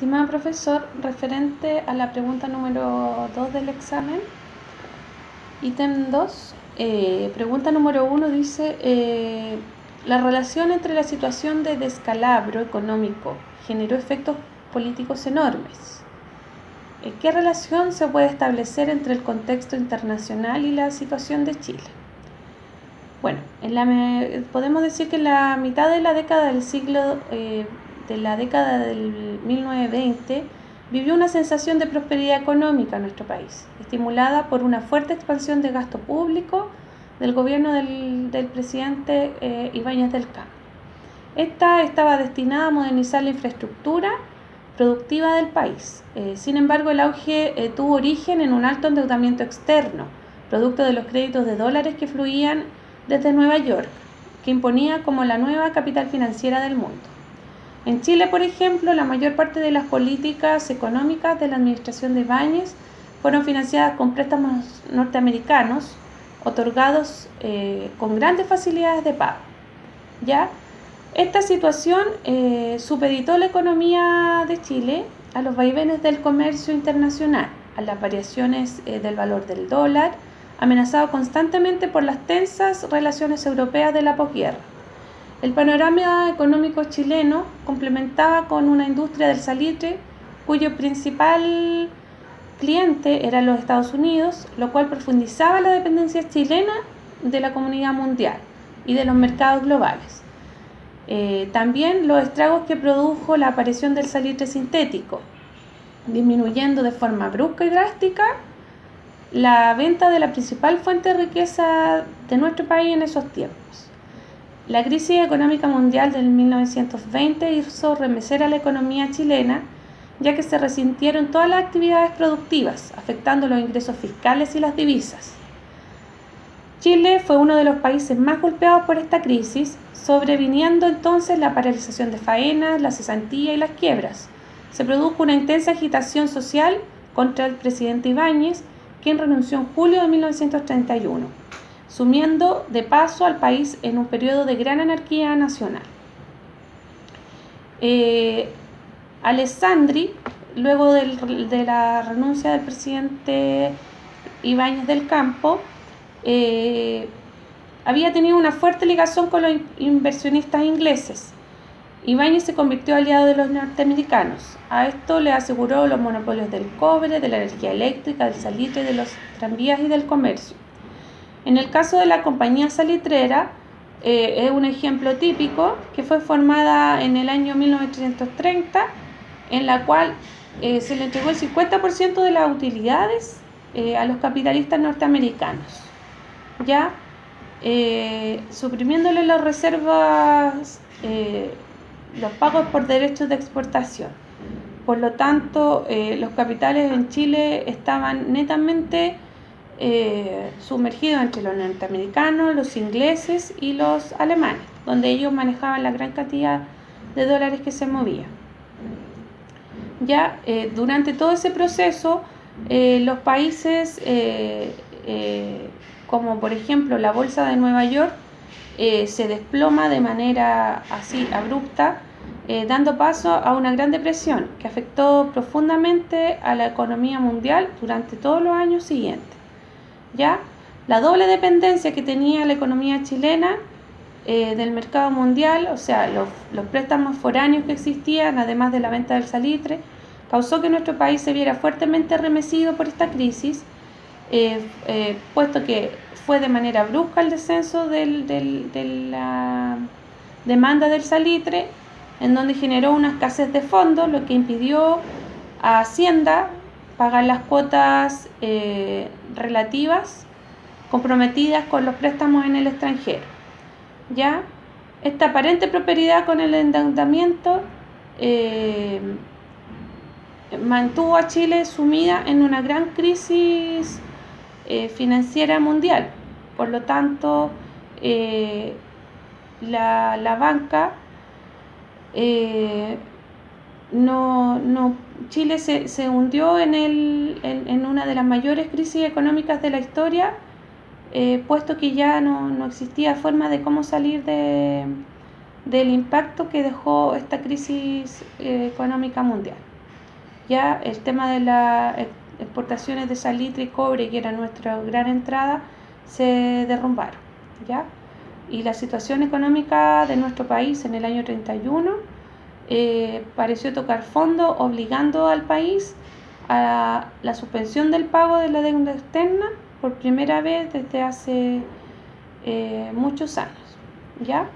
Estimado profesor, referente a la pregunta número 2 del examen, ítem 2, pregunta número 1 dice, la relación entre la situación de descalabro económico generó efectos políticos enormes. ¿Qué relación se puede establecer entre el contexto internacional y la situación de Chile? Bueno, podemos decir que en la mitad de la década del siglo de la década del 1920 vivió una sensación de prosperidad económica en nuestro país, estimulada por una fuerte expansión de gasto público del gobierno del presidente Ibáñez del Campo. Esta estaba destinada a modernizar la infraestructura productiva del país. Sin embargo, el auge tuvo origen en un alto endeudamiento externo, producto de los créditos de dólares que fluían desde Nueva York, que imponía como la nueva capital financiera del mundo. En Chile, por ejemplo, la mayor parte de las políticas económicas de la administración de Ibáñez fueron financiadas con préstamos norteamericanos otorgados con grandes facilidades de pago. ¿Ya? Esta situación supeditó la economía de Chile a los vaivenes del comercio internacional, a las variaciones del valor del dólar, amenazado constantemente por las tensas relaciones europeas de la posguerra. El panorama económico chileno complementaba con una industria del salitre cuyo principal cliente era los Estados Unidos, lo cual profundizaba la dependencia chilena de la comunidad mundial y de los mercados globales. También los estragos que produjo la aparición del salitre sintético, disminuyendo de forma brusca y drástica la venta de la principal fuente de riqueza de nuestro país en esos tiempos. La crisis económica mundial del 1920 hizo remecer a la economía chilena, ya que se resintieron todas las actividades productivas, afectando los ingresos fiscales y las divisas. Chile fue uno de los países más golpeados por esta crisis, sobreviniendo entonces la paralización de faenas, la cesantía y las quiebras. Se produjo una intensa agitación social contra el presidente Ibáñez, quien renunció en julio de 1931, sumiendo de paso al país en un periodo de gran anarquía nacional. Alessandri, luego de la renuncia del presidente Ibáñez del Campo, había tenido una fuerte ligación con los inversionistas ingleses. Ibáñez se convirtió aliado de los norteamericanos. A esto le aseguró los monopolios del cobre, de la energía eléctrica, del salitre, de los tranvías y del comercio. En el caso de la compañía salitrera, es un ejemplo típico que fue formada en el año 1930, en la cual se le entregó el 50% de las utilidades a los capitalistas norteamericanos, ya suprimiéndole las reservas, los pagos por derechos de exportación. Por lo tanto, los capitales en Chile estaban netamente sumergidos entre los norteamericanos, los ingleses y los alemanes, donde ellos manejaban la gran cantidad de dólares que se movían. Ya durante todo ese proceso, los países como por ejemplo la bolsa de Nueva York se desploma de manera así abrupta, dando paso a una gran depresión que afectó profundamente a la economía mundial durante todos los años siguientes. ¿Ya? La doble dependencia que tenía la economía chilena del mercado mundial, o sea, los préstamos foráneos que existían, además de la venta del salitre, causó que nuestro país se viera fuertemente remecido por esta crisis, puesto que fue de manera brusca el descenso de la demanda del salitre, en donde generó una escasez de fondos, lo que impidió a Hacienda pagar las cuotas relativas comprometidas con los préstamos en el extranjero. ¿Ya? Esta aparente prosperidad con el endeudamiento mantuvo a Chile sumida en una gran crisis financiera mundial. Por lo tanto, la banca Chile se hundió en una de las mayores crisis económicas de la historia, puesto que ya no existía forma de cómo salir del impacto que dejó esta crisis económica mundial. ya el tema de las exportaciones de salitre y cobre, que era nuestra gran entrada, se derrumbaron, ¿ya? Y la situación económica de nuestro país en el año 31 pareció tocar fondo, obligando al país a la suspensión del pago de la deuda externa por primera vez desde hace muchos años, ¿ya?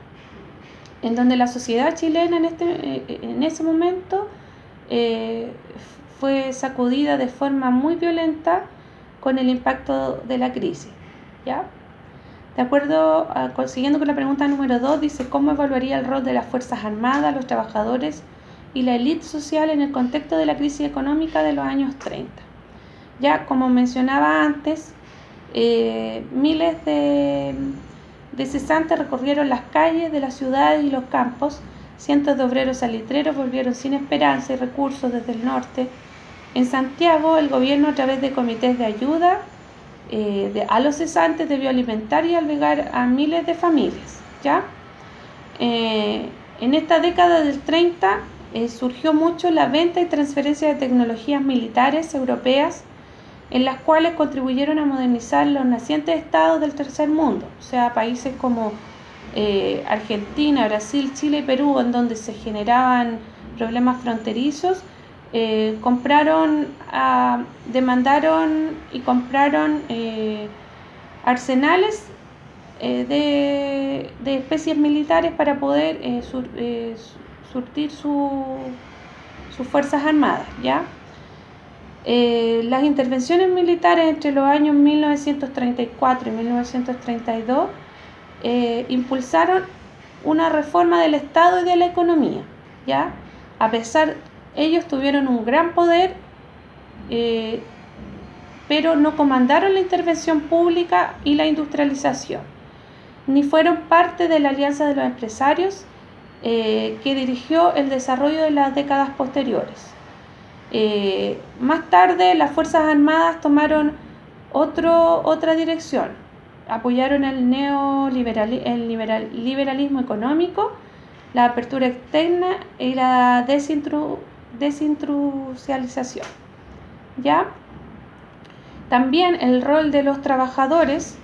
En donde la sociedad chilena en ese momento fue sacudida de forma muy violenta con el impacto de la crisis, ¿ya? De acuerdo, siguiendo con la pregunta número 2, dice: ¿cómo evaluaría el rol de las Fuerzas Armadas, los trabajadores y la élite social en el contexto de la crisis económica de los años 30? Ya, como mencionaba antes, miles de cesantes recorrieron las calles de las ciudades y los campos. Cientos de obreros salitreros volvieron sin esperanza y recursos desde el norte. En Santiago, el gobierno, a través de comités de ayuda a los cesantes, debió alimentar y albergar a miles de familias, ¿ya? En esta década del 30 surgió mucho la venta y transferencia de tecnologías militares europeas, en las cuales contribuyeron a modernizar los nacientes estados del tercer mundo, o sea, países como Argentina, Brasil, Chile y Perú, en donde se generaban problemas fronterizos. Demandaron y compraron arsenales de especies militares para poder surtir sus fuerzas armadas, ¿ya? Las intervenciones militares entre los años 1934 y 1932 impulsaron una reforma del Estado y de la economía, ¿ya? A pesar, ellos tuvieron un gran poder, pero no comandaron la intervención pública y la industrialización, ni fueron parte de la alianza de los empresarios que dirigió el desarrollo de las décadas posteriores. Más tarde, las Fuerzas Armadas tomaron otra dirección. Apoyaron el liberalismo económico, la apertura externa y la desindustrialización, ¿ya? También el rol de los trabajadores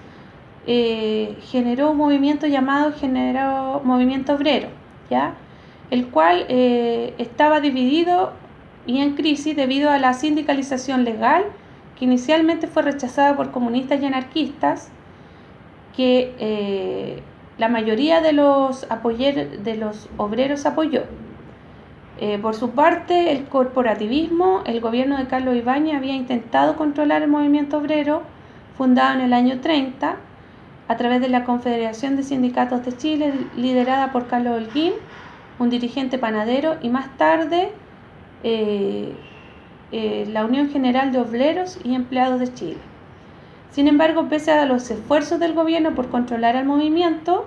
generó un movimiento llamado movimiento obrero, ¿ya? El cual estaba dividido y en crisis debido a la sindicalización legal, que inicialmente fue rechazada por comunistas y anarquistas, que la mayoría de los obreros apoyó. Por su parte, el corporativismo, el gobierno de Carlos Ibáñez había intentado controlar el movimiento obrero, fundado en el año 30, a través de la Confederación de Sindicatos de Chile, liderada por Carlos Holguín, un dirigente panadero, y más tarde la Unión General de Obreros y Empleados de Chile. Sin embargo, pese a los esfuerzos del gobierno por controlar el movimiento,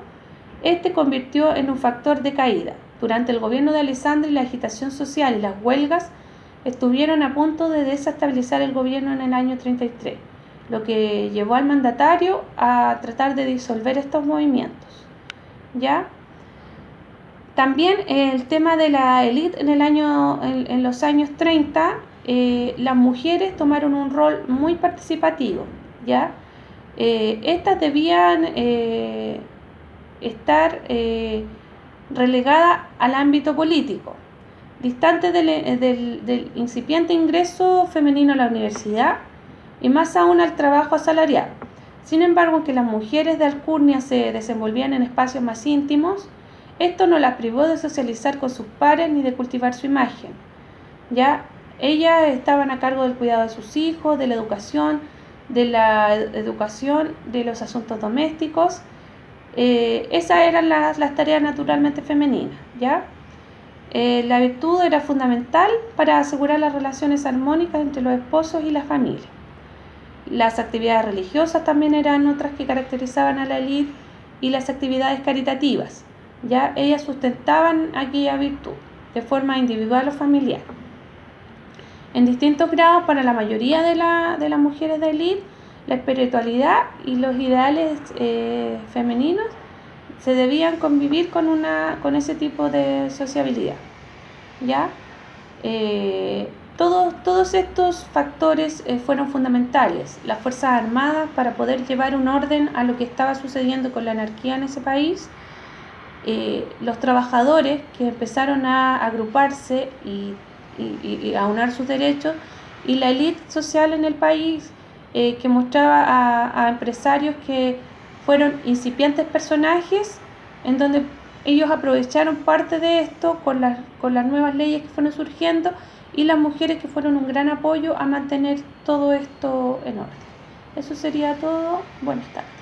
este convirtió en un factor de caída. Durante el gobierno de Alessandri, la agitación social y las huelgas estuvieron a punto de desestabilizar el gobierno en el año 33, lo que llevó al mandatario a tratar de disolver estos movimientos, ¿ya? También el tema de la élite en los años 30, las mujeres tomaron un rol muy participativo, ¿ya? Estas debían estar relegadas al ámbito político, distantes del incipiente ingreso femenino a la universidad y más aún al trabajo asalariado. Sin embargo, aunque las mujeres de alcurnia se desenvolvían en espacios más íntimos, esto no las privó de socializar con sus pares ni de cultivar su imagen, ¿ya? Ellas estaban a cargo del cuidado de sus hijos, de la educación, de los asuntos domésticos. Esas eran las tareas naturalmente femeninas, ¿ya? La virtud era fundamental para asegurar las relaciones armónicas entre los esposos y la familia. Las actividades religiosas también eran otras que caracterizaban a la élite, y las actividades caritativas, ¿ya? Ellas sustentaban aquella virtud de forma individual o familiar. En distintos grados, para la mayoría de las mujeres de élite, la espiritualidad y los ideales femeninos se debían convivir con ese tipo de sociabilidad, ¿ya? Todos estos factores fueron fundamentales. Las Fuerzas Armadas, para poder llevar un orden a lo que estaba sucediendo con la anarquía en ese país, los trabajadores que empezaron a agruparse y a aunar sus derechos, y la élite social en el país, que mostraba a empresarios que fueron incipientes personajes, en donde ellos aprovecharon parte de esto con las nuevas leyes que fueron surgiendo, y las mujeres que fueron un gran apoyo a mantener todo esto en orden. Eso sería todo. Buenas tardes.